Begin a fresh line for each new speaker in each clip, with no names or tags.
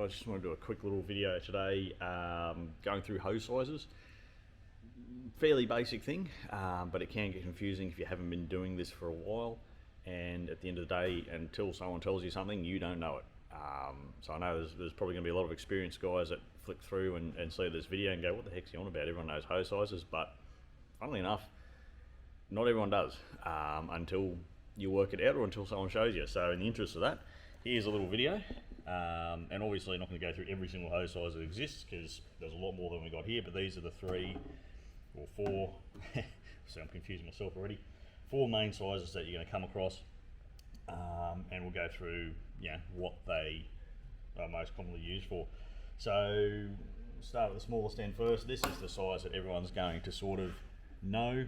guys, just want to do a quick little video today going through hose sizes. Fairly basic thing, but it can get confusing if you haven't been doing this for a while, and at the end of the day, until someone tells you something, you don't know it. So I know there's probably going to be a lot of experienced guys that flick through and see this video and go, what the heck's he on about? Everyone knows hose sizes, but funnily enough, not everyone does until you work it out or until someone shows you. So in the interest of that, here's a little video, and obviously not going to go through every single hose size that exists because there's a lot more than we got here, but these are the 3 or 4, so I'm confusing myself already, 4 main sizes that you're going to come across, and we'll go through what they are most commonly used for. So start with the smallest end first. This is the size that everyone's going to sort of know.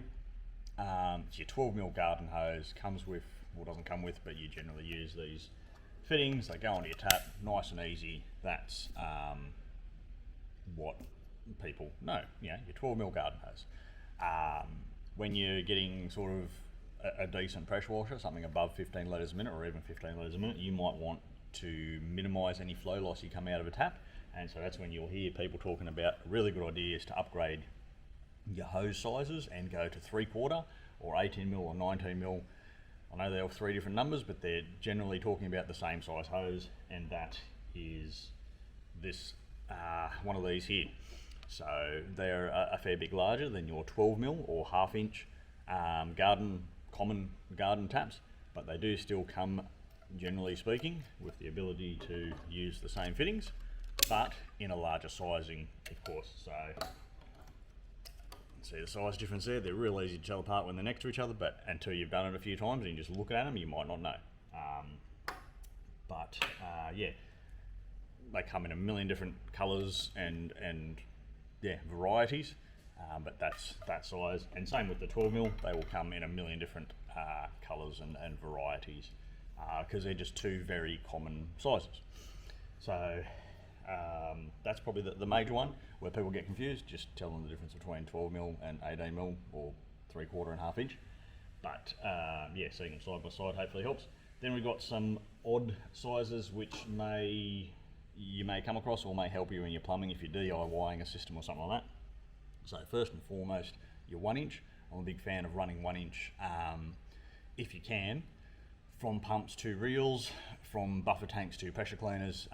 It's your 12mm garden hose. Comes with, well, doesn't come with, but you generally use these fittings. They go onto your tap, nice and easy. That's what people know. Your 12mm garden hose. When you're getting sort of a decent pressure washer, something above 15 litres a minute or even 15 litres a minute, you might want to minimise any flow loss you come out of a tap, and so that's when you'll hear people talking about a really good idea is to upgrade your hose sizes and go to 3/4 or 18mm or 19mm. I know they're all 3 different numbers, but they're generally talking about the same size hose, and that is this one of these here. So they're a fair bit larger than your 12mm or 1/2 inch common garden taps, but they do still come, generally speaking, with the ability to use the same fittings, but in a larger sizing, of course. So see the size difference there. They're real easy to tell apart when they're next to each other, but until you've done it a few times and you just look at them, you might not know. Yeah, they come in a million different colours and varieties, but that's that size. And same with the 12mm, they will come in a million different colours and varieties because they're just 2 very common sizes. So that's probably the major one where people get confused. Just tell them the difference between 12mm and 18mm or 3/4 and 1/2 inch. But seeing them side by side hopefully helps. Then we've got some odd sizes which you may come across or may help you in your plumbing if you're DIYing a system or something like that. So first and foremost, your 1 inch. I'm a big fan of running 1 inch if you can, from pumps to reels, from buffer tanks to pressure cleaners,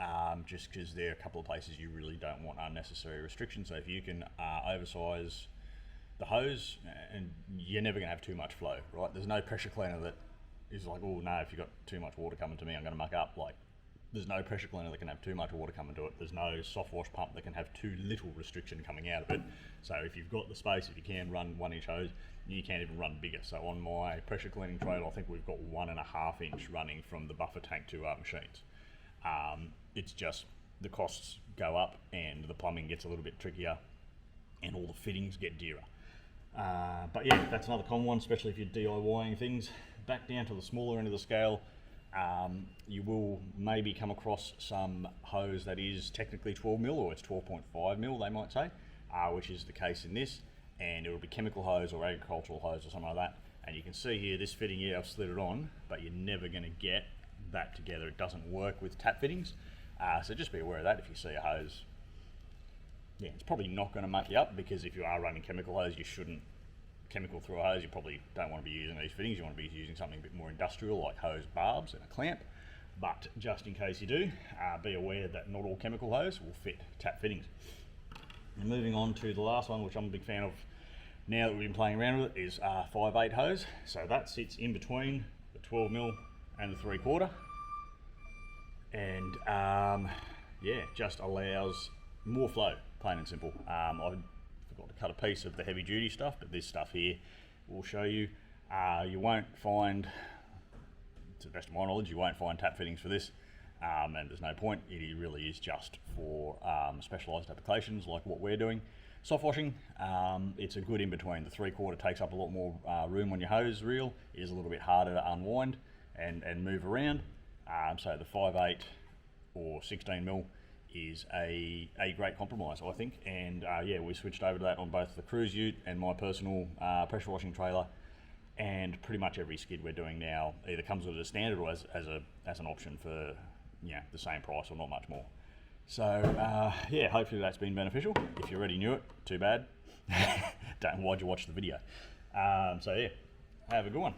just because there are a couple of places you really don't want unnecessary restrictions. So if you can oversize the hose, and you're never going to have too much flow, right? There's no pressure cleaner that is like, oh no, if you've got too much water coming to me, I'm going to muck up. Like, there's no pressure cleaner that can have too much water coming to it. There's no Softwash pump that can have too little restriction coming out of it. So if you've got the space, if you can run 1 inch hose, you can't even run bigger. So on my pressure cleaning trailer, I think we've got 1.5 inch running from the buffer tank to our machines. It's just the costs go up and the plumbing gets a little bit trickier and all the fittings get dearer. But yeah, that's another common one, especially if you're DIYing things. Back down to the smaller end of the scale, you will maybe come across some hose that is technically 12mm or it's 12.5mm, they might say, which is the case in this, and it will be chemical hose or agricultural hose or something like that. And you can see here, this fitting here, I've slid it on, but you're never going to get that together. It doesn't work with tap fittings, so just be aware of that. If you see a hose, it's probably not going to muck you up, because if you are running chemical hose, you shouldn't chemical through a hose. You probably don't want to be using these fittings. You want to be using something a bit more industrial, like hose barbs and a clamp. But just in case you do, be aware that not all chemical hose will fit tap fittings. And moving on to the last one, which I'm a big fan of now that we've been playing around with it, is 5/8 hose. So that sits in between the 12mm and the 3/4, and just allows more flow, plain and simple. I forgot to cut a piece of the heavy duty stuff, but this stuff here will show you. You won't find, to the best of my knowledge, you won't find tap fittings for this, and there's no point. It really is just for specialised applications like what we're doing. Soft washing, it's a good in between. The 3/4 takes up a lot more room on your hose reel. It is a little bit harder to unwind and move around. So the 5/8 or 16mm is a great compromise, I think. And we switched over to that on both the cruise ute and my personal pressure washing trailer, and pretty much every skid we're doing now either comes with a standard or as an option for the same price or not much more. So yeah, hopefully that's been beneficial. If you already knew it, too bad. Why'd you watch the video? So yeah, have a good one.